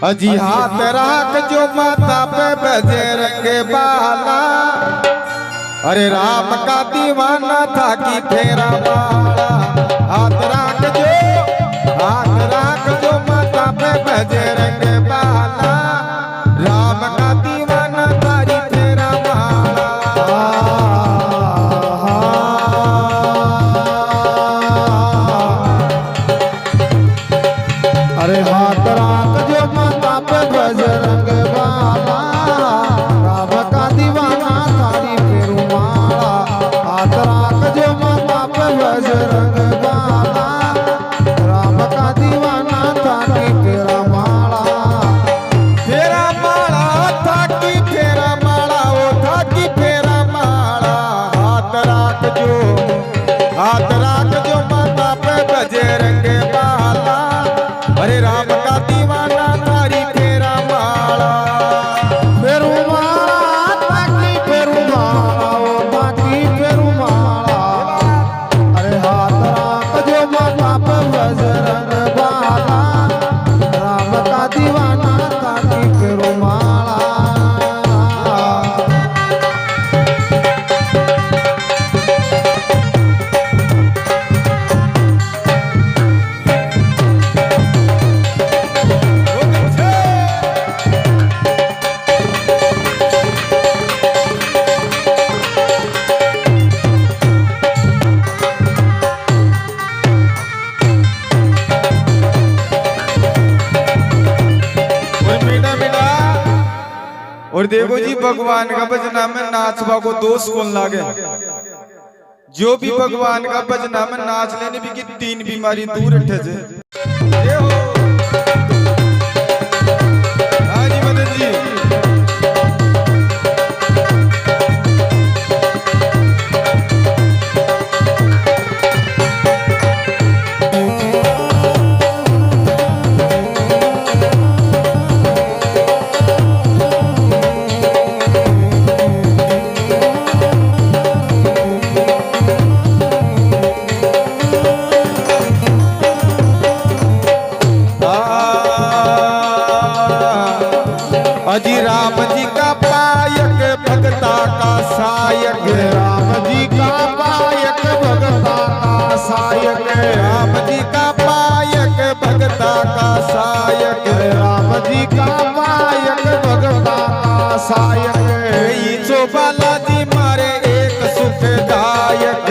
अजी हाथ राख जो माता पे बजरंग बाला। अरे राम का दीवाना था कि फेरा माला। हाथ राख जो माता पे बजरंग बाला। राम का दीवाना था कि फेरा माला। अरे हाथ राख जो माता पे बजरंग बाला। राम का दीवाना तारी फेरू माला। हाथ राख जो माता पे बजरंग बाला। राम का दीवाना तारी फेरा माला। फेरा माला था कि फेरा माला। वो था कि फेरा माला। हाथ राख जो माता पे बजरंग बाला। अरे राम का दीवाना तारी फेरा माला। फेरू माला ताकी फेरू माला। ओ ताकी फेरू माला। अरे हाथ राख जो माता पे बजरंग बाला। राम का दीवाना ताकी फेरू माला। और देखो जी भगवान का भजना में नाचवा को दोष कौन लागे। जो भी भगवान का भजना में नाच लेने भी की 3 बीमारी दूर हटे जे। हाँ जी मदन जी। अजी राम जी का पायक भगता का सायक। राम जी का पायक भगता का सायक। राम जी का पायक भगता का सायक। राम जी का पायक भगता का सायक। जो बालाजी मारे एक सुखदायक।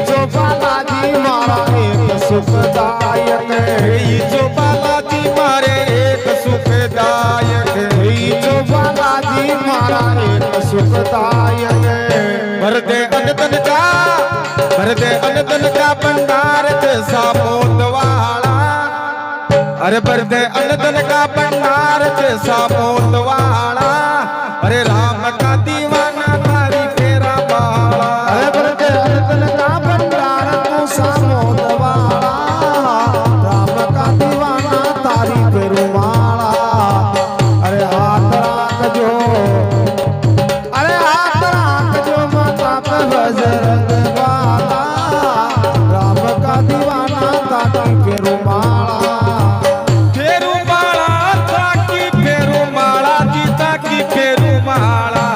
जो बालाजी मारा एक सुखदायक। जो बालाजी मारे एक सुखदायक। जो बालाजी मारा एक सुखदायक। भर दे अनदन का भंडार जैसा मोत वाला। अरे भर दे अनदन का भंडार जैसा मोत वाला। अरे राम का दीवाना तारी फेरा माला। अरे भर दे अनदन का भंडार जैसा मोत वाला। राम का दीवाना तारी फेरू माला। अरे हाथ राख जो माता पे बजरंग बाला। राम का दीवाना ताकी फेरू माला। फेरू माला ताकी फेरू माला जी ताकी फेरू माला।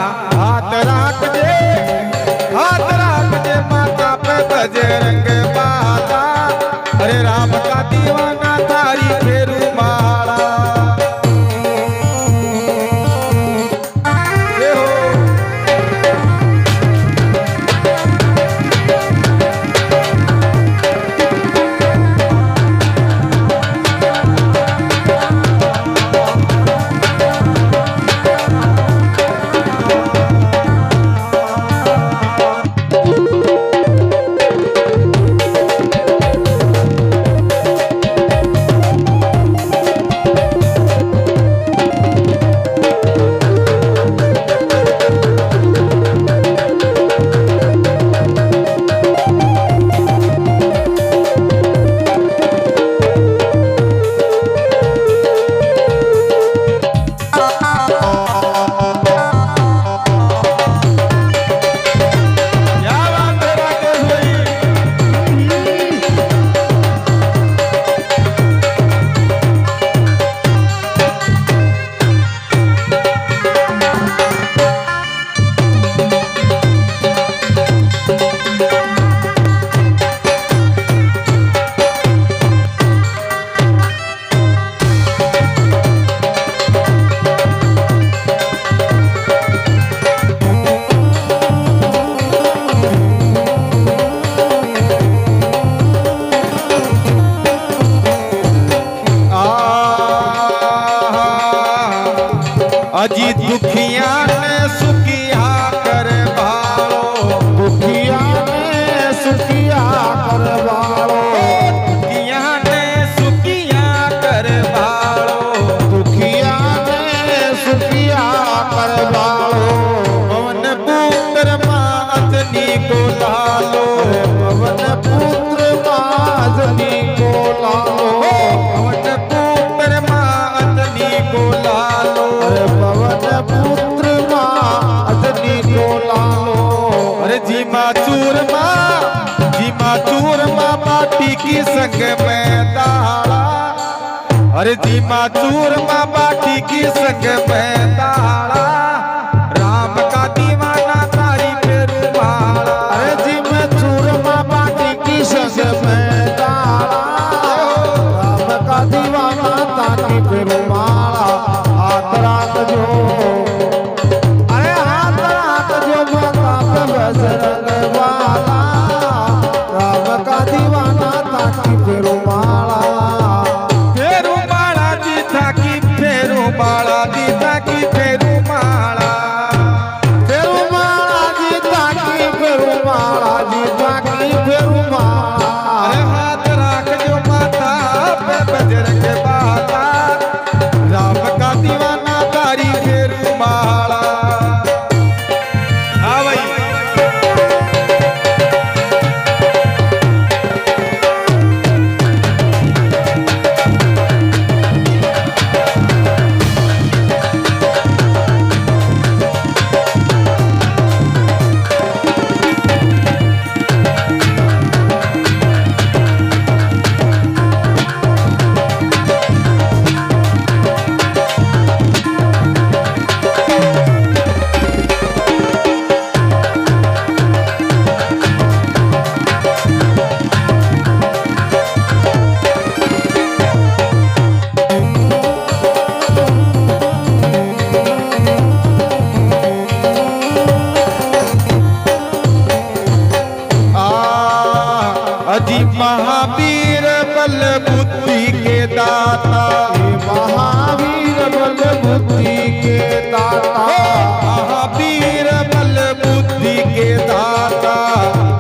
अरे जी माँ चूरमा बाटी की संग में दाड़ा, राम का दीवाना तारी फेरू माला। अरे जी मैं चूरमा बाटी की संग में दाड़ा, राम का दीवाना तारी फेरू माला। हाथ रात जो, अरे हाथ रात जो माता पे बजरंग वाला, राम का दीवाना तारी फेरू माला। फेरू माला जी था की फेरू माला जी था की फेरू माला। फेरू माला जी ताकी फेरू माला जी ताकी फेरू माला। अरे हाथ राख जो माता पे बजरंग बाला, राम का दीवाना तारी फेरू माला। हाँ भाई अजी महावीर बल बुद्धि के दाता, महावीर बल बुद्धि के दाता, महावीर बल बुद्धि के दाता,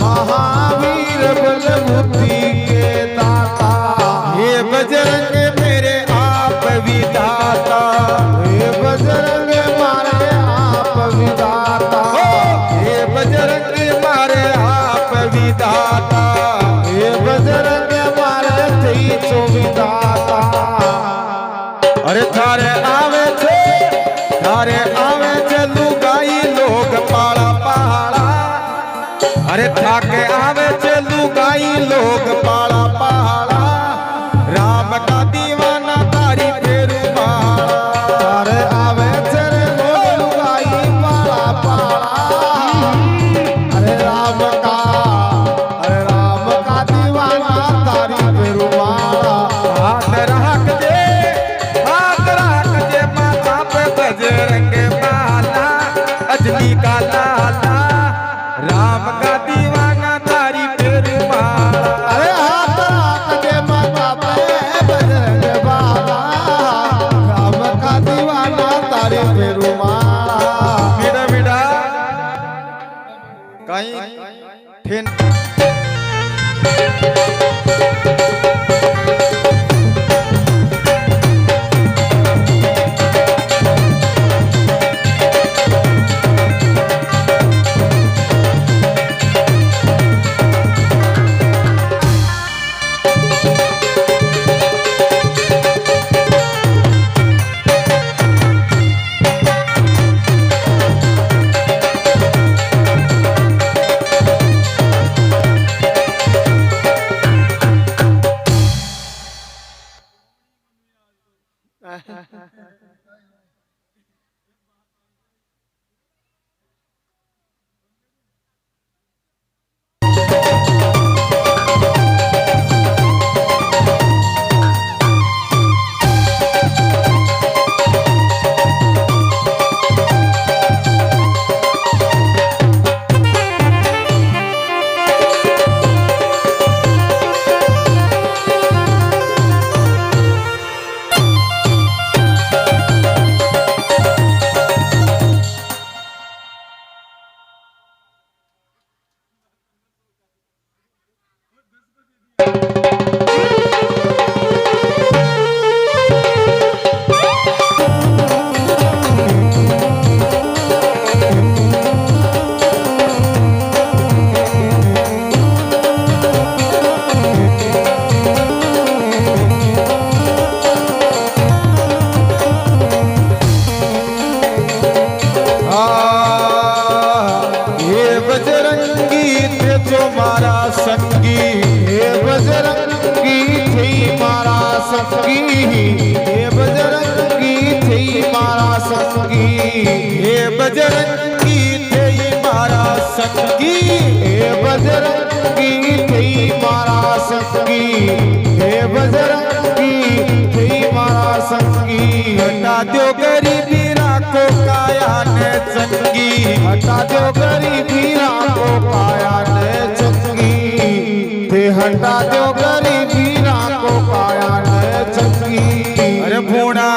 महावीर बल बुद्धि के दाता। हे बजरंग मेरे आप विधाता, हे बजरंग मारे आप विधाता, हे बजरंग मारे आप विधाता। हे बजरंग मारे थी तो विधाता। अरे थारे आवे छे लुगाई लोग पाड़ा पहाड़ा। अरे थाके आवे छे लुगाई लोग पाड़ा पहाड़ा, राम का दीवाना तारी फेरू माला। तारे आवे तेरे लोग लुगाई पाला पाला। अरे राम का दीवाना तारी फेरू माला। हाथ राख जे माथा पे बजरंग माला, अजनी का लाला, राम का दीवाना तारी फेरू माला। अरे हाथ रात के माता पे बजरंग बाला, राम का दीवाना तारी फेरू माला। मीडा मीडा कहीं ठेन हे बजरंगी थई मारा संगी हे बजरंगी थे मारा संगी हे बजरंगी थई मारा संगी हे बजरंगी थई मारा संगी हटा दो गरीबी राखो काया ने चंगी हटा दो गरीबी राखो काया ने चंगी ते हटा दो गरीबी राखो काया ने चंगी अरे भूणा